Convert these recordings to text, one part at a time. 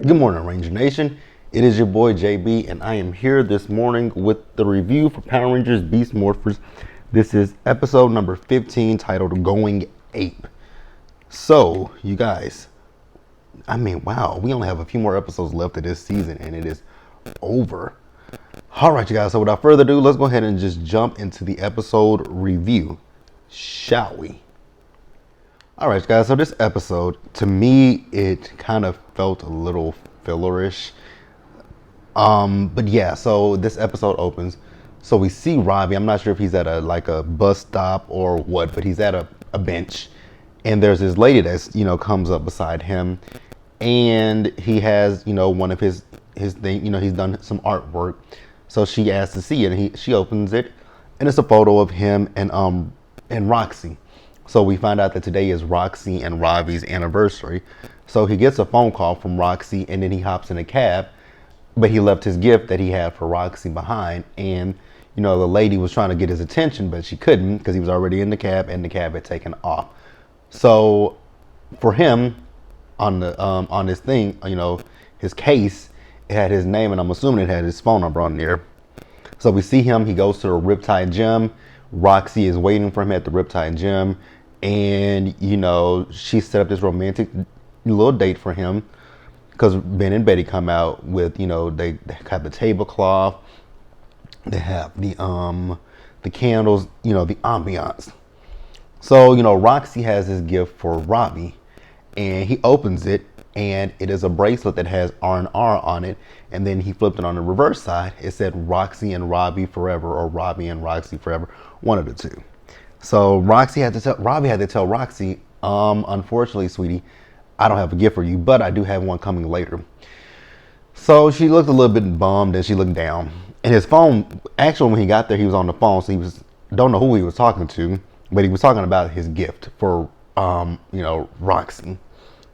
Good morning, Ranger Nation. It is your boy JB, and I am here this morning with the review for Power Rangers Beast Morphers. This is episode number 15, titled Going Ape. So, you guys, wow, we only have a few more episodes left of this season, and it is over. All right, you guys, so without further ado, let's go ahead and just jump into the episode review, shall we? All right, guys, so this episode, to me, it kind of felt a little fillerish. But yeah, so this episode opens. So we see Ravi. I'm not sure if he's at a bus stop or what, but he's at a bench. And there's this lady that's, comes up beside him. And he has, one of his thing, he's done some artwork. So she asks to see it, and she opens it. And it's a photo of him and Roxy. So we find out that today is Roxy and Ravi's anniversary. So he gets a phone call from Roxy, and then he hops in a cab. But he left his gift that he had for Roxy behind. And, the lady was trying to get his attention, but she couldn't because he was already in the cab and the cab had taken off. So for him, on this thing, his case, it had his name, and I'm assuming it had his phone number on there. So we see him. He goes to the Riptide Gym. Roxy is waiting for him at the Riptide Gym. And, she set up this romantic little date for him because Ben and Betty come out with, they have the tablecloth, they have the candles, the ambiance. So, Roxy has this gift for Ravi, and he opens it, and it is a bracelet that has R&R on it. And then he flipped it on the reverse side. It said Roxy and Ravi forever, or Ravi and Roxy forever, one of the two. So Ravi had to tell Roxy, unfortunately, sweetie, I don't have a gift for you, but I do have one coming later. So she looked a little bit bummed, and she looked down. And his phone, actually, when he got there, he was on the phone, so don't know who he was talking to, but he was talking about his gift for, Roxy.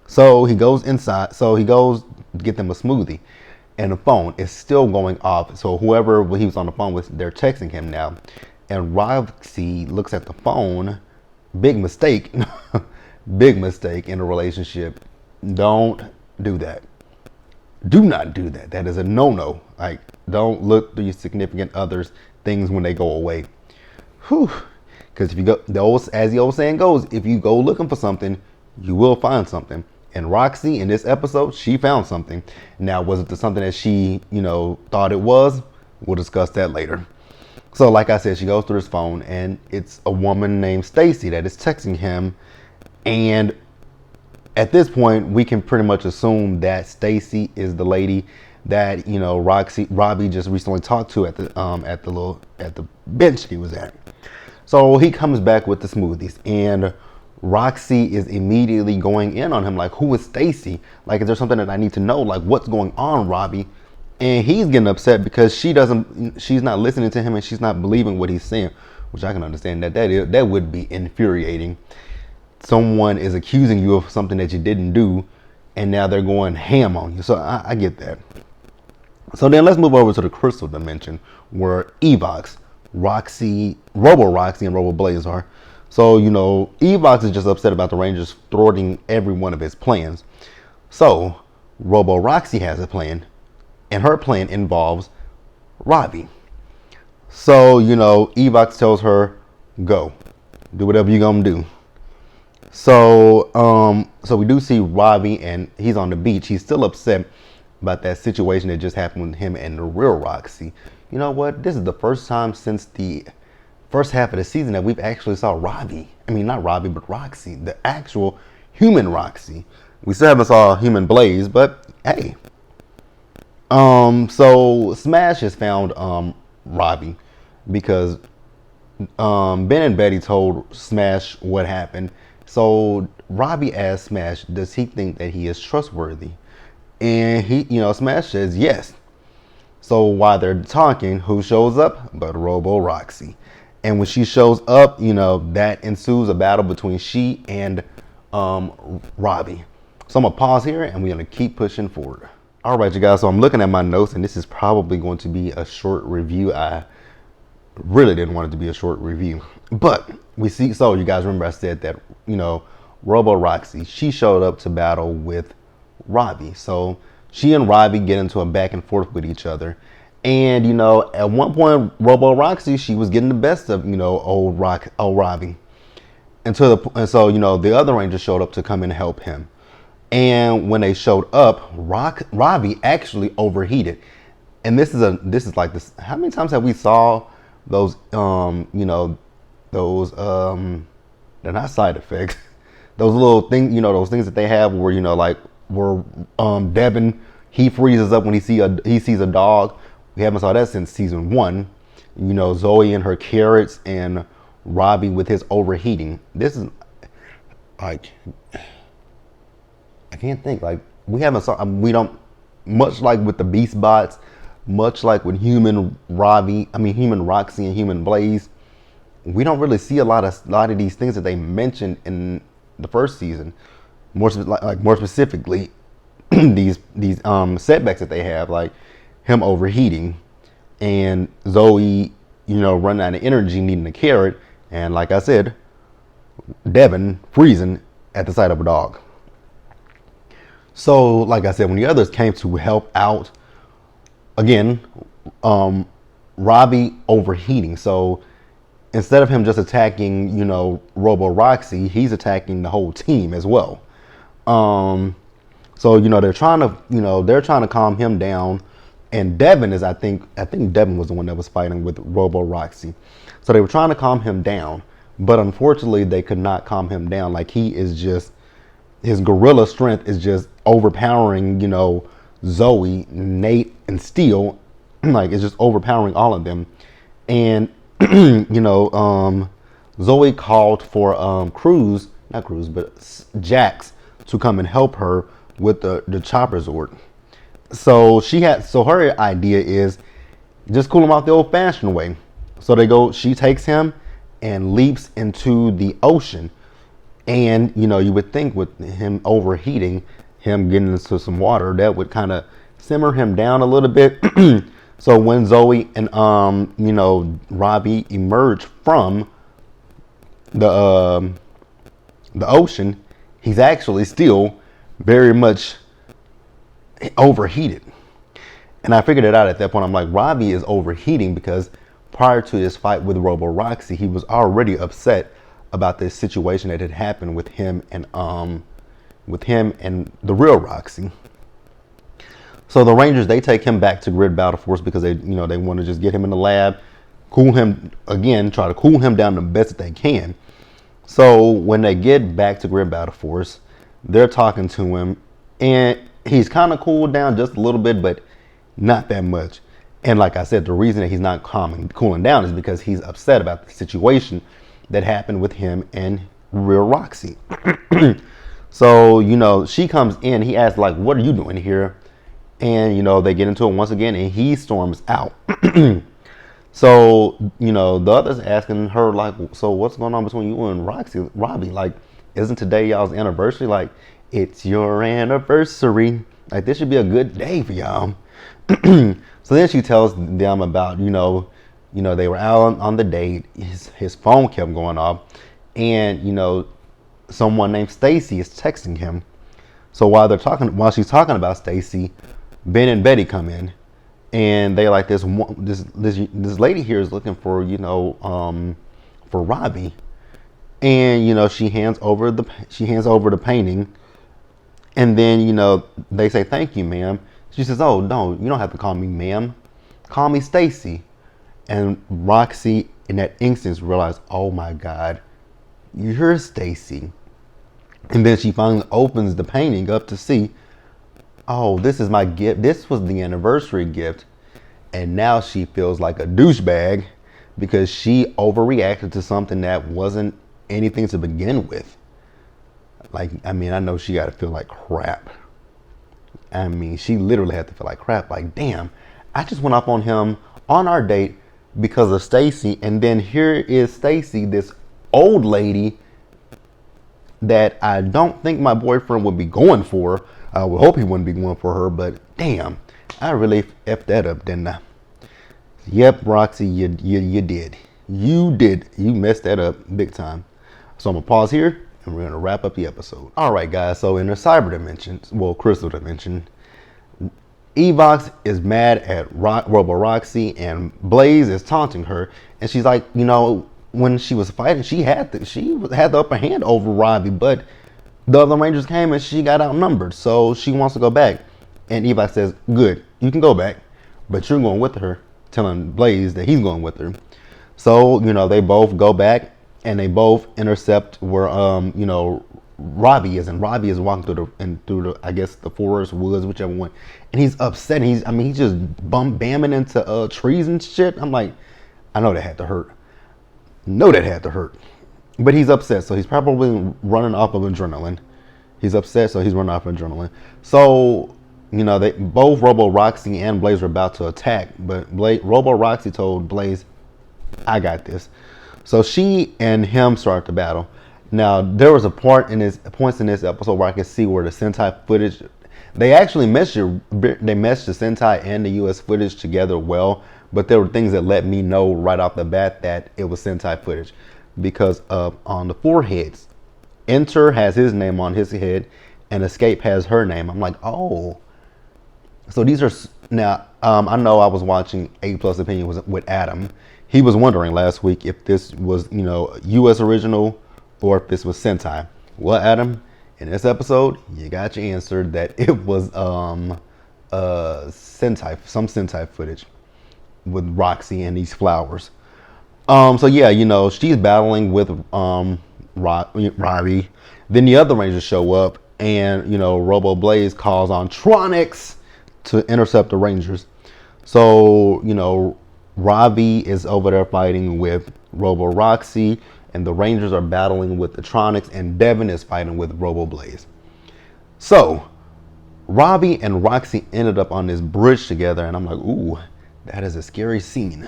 So he goes inside, he goes to get them a smoothie, and the phone is still going off. So whoever he was on the phone with, they're texting him now. And Roxy looks at the phone. Big mistake. Big mistake in a relationship. Don't do that. Do not do that. That is a no-no. Like, don't look through your significant others' things when they go away. Whew. Because if you go, as the old saying goes, if you go looking for something, you will find something. And Roxy, in this episode, she found something. Now, was it something that she, thought it was? We'll discuss that later. So, like I said, she goes through his phone, and it's a woman named Stacy that is texting him. And at this point, we can pretty much assume that Stacy is the lady that, Ravi just recently talked to at the bench he was at. So he comes back with the smoothies, and Roxy is immediately going in on him, like, who is Stacy? Like, is there something that I need to know? Like, what's going on, Ravi? And he's getting upset because she's not listening to him, and she's not believing what he's saying, which I can understand that would be infuriating. Someone is accusing you of something that you didn't do, and now they're going ham on you. So I get that. So then let's move over to the crystal dimension where Evox, Roxy, Robo-Roxy, and Robo-Blaze are. So, Evox is just upset about the Rangers thwarting every one of his plans. So, Robo-Roxy has a plan, and her plan involves Ravi. So, Evox tells her, go. Do whatever you're going to do. So, we do see Ravi, and he's on the beach. He's still upset about that situation that just happened with him and the real Roxy. You know what? This is the first time since the first half of the season that we've actually saw Ravi. I mean, not Ravi, but Roxy, the actual human Roxy. We still haven't saw human Blaze, but hey. So Smash has found Ravi because Ben and Betty told Smash what happened. So Ravi asked Smash, does he think that he is trustworthy? And Smash says yes. So while they're talking, who shows up but Robo-Roxy? And when she shows up, that ensues a battle between she and Ravi. So I'm going to pause here, and we're going to keep pushing forward. All right, you guys, so I'm looking at my notes, and this is probably going to be a short review. I really didn't want it to be a short review. But we see, so you guys remember I said that, Robo-Roxy, she showed up to battle with Ravi. So she and Ravi get into a back and forth with each other. And, at one point, Robo Roxy, she was getting the best of, old Ravi. And so, the other Rangers showed up to come and help him. And when they showed up, Ravi actually overheated. And this is like this. How many times have we saw those, those, they're not side effects. Those little things, those things that they have where, Devin, he freezes up when he sees a dog. We haven't saw that since season 1. Zoe and her carrots and Ravi with his overheating. This is like, I can't think. Like, we haven't saw, we don't, much like with the Beast Bots, much like with human Roxy and human Blaze, we don't really see a lot of these things that they mentioned in the first season. More specifically, these setbacks that they have, like him overheating and Zoe, running out of energy, needing a carrot, and like I said, Devin freezing at the sight of a dog. So, like I said, when the others came to help out, again, Ravi overheating. So instead of him just attacking, Robo Roxy, he's attacking the whole team as well. So, they're trying to calm him down. And Devin I think Devin was the one that was fighting with Robo Roxy. So they were trying to calm him down. But unfortunately, they could not calm him down. Like, his gorilla strength is just overpowering, Zoe, Nate, and Steel. Like, it's just overpowering all of them. And, Zoe called for Jax to come and help her with the chopper Zord. So her idea is just cool him off the old fashioned way. So she takes him and leaps into the ocean. And, you would think with him overheating, him getting into some water, that would kind of simmer him down a little bit. So when Zoe and, Ravi emerge from the ocean, he's actually still very much overheated. And I figured it out at that point. I'm like, Ravi is overheating because prior to this fight with Robo Roxy, he was already upset about this situation that had happened with him and the real Roxy. So the Rangers, they take him back to Grid Battle Force because they want to just get him in the lab, cool him again, try to cool him down the best that they can. So when they get back to Grid Battle Force, they're talking to him, and he's kind of cooled down just a little bit, but not that much. And like I said, the reason that he's not cooling down is because he's upset about the situation that happened with him and real Roxy. So, she comes in, he asks, like, what are you doing here? And, they get into it once again, and he storms out. So, the others asking her, like, so what's going on between you and Robbie? Like, isn't today y'all's anniversary? Like, it's your anniversary. Like, this should be a good day for y'all. So then she tells them about, they were out on the date. His phone kept going off. And, someone named Stacy is texting him. So while she's talking about Stacy, Ben and Betty come in, and they like this lady here is looking for for Robbie, and she hands over the painting, and then they say thank you, ma'am. She says, oh no, you don't have to call me ma'am, call me Stacy. And Roxy in that instance realized, oh my God, you're Stacy. And then she finally opens the painting up to see, oh, this is my gift. This was the anniversary gift. And now she feels like a douchebag because she overreacted to something that wasn't anything to begin with. Like, I know she got to feel like crap. She literally had to feel like crap. Like, damn, I just went up on him on our date because of Stacy. And then here is Stacy, this old lady that I don't think my boyfriend would be going for. I would hope he wouldn't be going for her, but damn, I really effed that up, didn't I? Yep, Roxy, you did. You did. You messed that up big time. So I'm going to pause here, and we're going to wrap up the episode. All right, guys, so in the cyber dimensions, well, crystal dimension, Evox is mad at Robo Roxy, and Blaze is taunting her, and she's like, when she was fighting, she had the upper hand over Robbie, but the other Rangers came and she got outnumbered, so she wants to go back. And Evox says, "Good, you can go back, but you're going with her," telling Blaze that he's going with her. So they both go back, and they both intercept where Robbie is, and Robbie is walking through the I guess the forest, woods, whichever one, and he's upset. He's just bamming into trees and shit. I'm like, I know that had to hurt. But he's upset, so he's probably running off of adrenaline. He's upset, so he's running off of adrenaline. So they both Robo Roxy and Blaze were about to attack, but Robo Roxy told Blaze, "I got this." So she and him start the battle. Now, there was points in this episode where I could see where the Sentai footage, they actually meshed the Sentai and the US footage together well, but there were things that let me know right off the bat that it was Sentai footage, because on the foreheads, Enter has his name on his head and Escape has her name. I'm like, oh, so these are, now I know I was watching Ep.15 with Adam. He was wondering last week if this was US original or if this was Sentai. Well, Adam, in this episode, you got your answer that it was Sentai, some Sentai footage with Roxy and these flowers. So yeah, she's battling with Ravi. Then the other Rangers show up, and Robo Blaze calls on Tronics to intercept the Rangers. So Ravi is over there fighting with Robo Roxy, and the Rangers are battling with the Tronics, and Devin is fighting with Robo Blaze. So Ravi and Roxy ended up on this bridge together, and I'm like, ooh, that is a scary scene.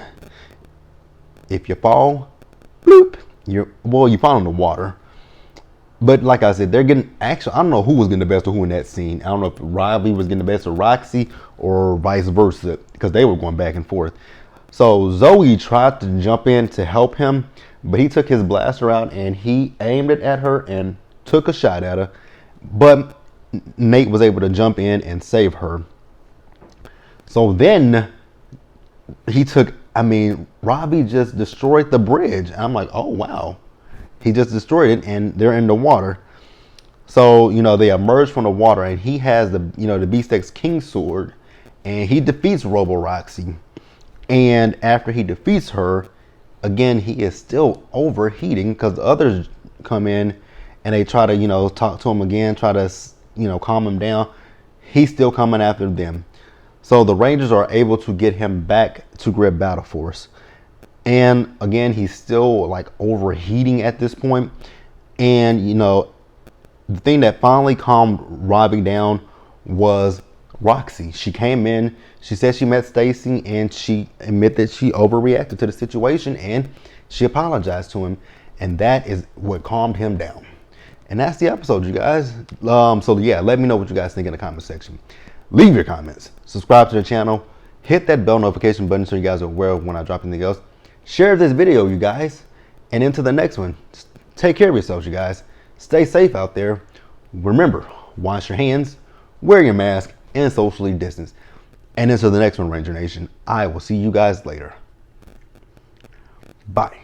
If you fall, bloop, you fall in the water. But like I said, they're getting, actually, I don't know who was getting the best of who in that scene. I don't know if Ravi was getting the best of Roxy or vice versa, because they were going back and forth. So Zoe tried to jump in to help him, but he took his blaster out and he aimed it at her and took a shot at her. But Nate was able to jump in and save her. So then Robbie just destroyed the bridge. I'm like, oh wow. He just destroyed it, and they're in the water. So, they emerge from the water, and he has the Beast X King Sword, and he defeats Robo Roxy. And after he defeats her, again, he is still overheating because the others come in and they try to, talk to him again, try to, calm him down. He's still coming after them. So the Rangers are able to get him back to Grid Battle Force. And again, he's still like overheating at this point. And, the thing that finally calmed Robbie down was Roxy. She came in, she said she met Stacy, and she admitted that she overreacted to the situation, and she apologized to him. And that is what calmed him down. And that's the episode, you guys. So yeah, let me know what you guys think in the comment section. Leave your comments, subscribe to the channel, hit that bell notification button so you guys are aware of when I drop anything else. Share this video, you guys, and into the next one. Take care of yourselves, you guys. Stay safe out there. Remember, wash your hands, wear your mask, and socially distance. And into the next one, Ranger Nation. I will see you guys later. Bye.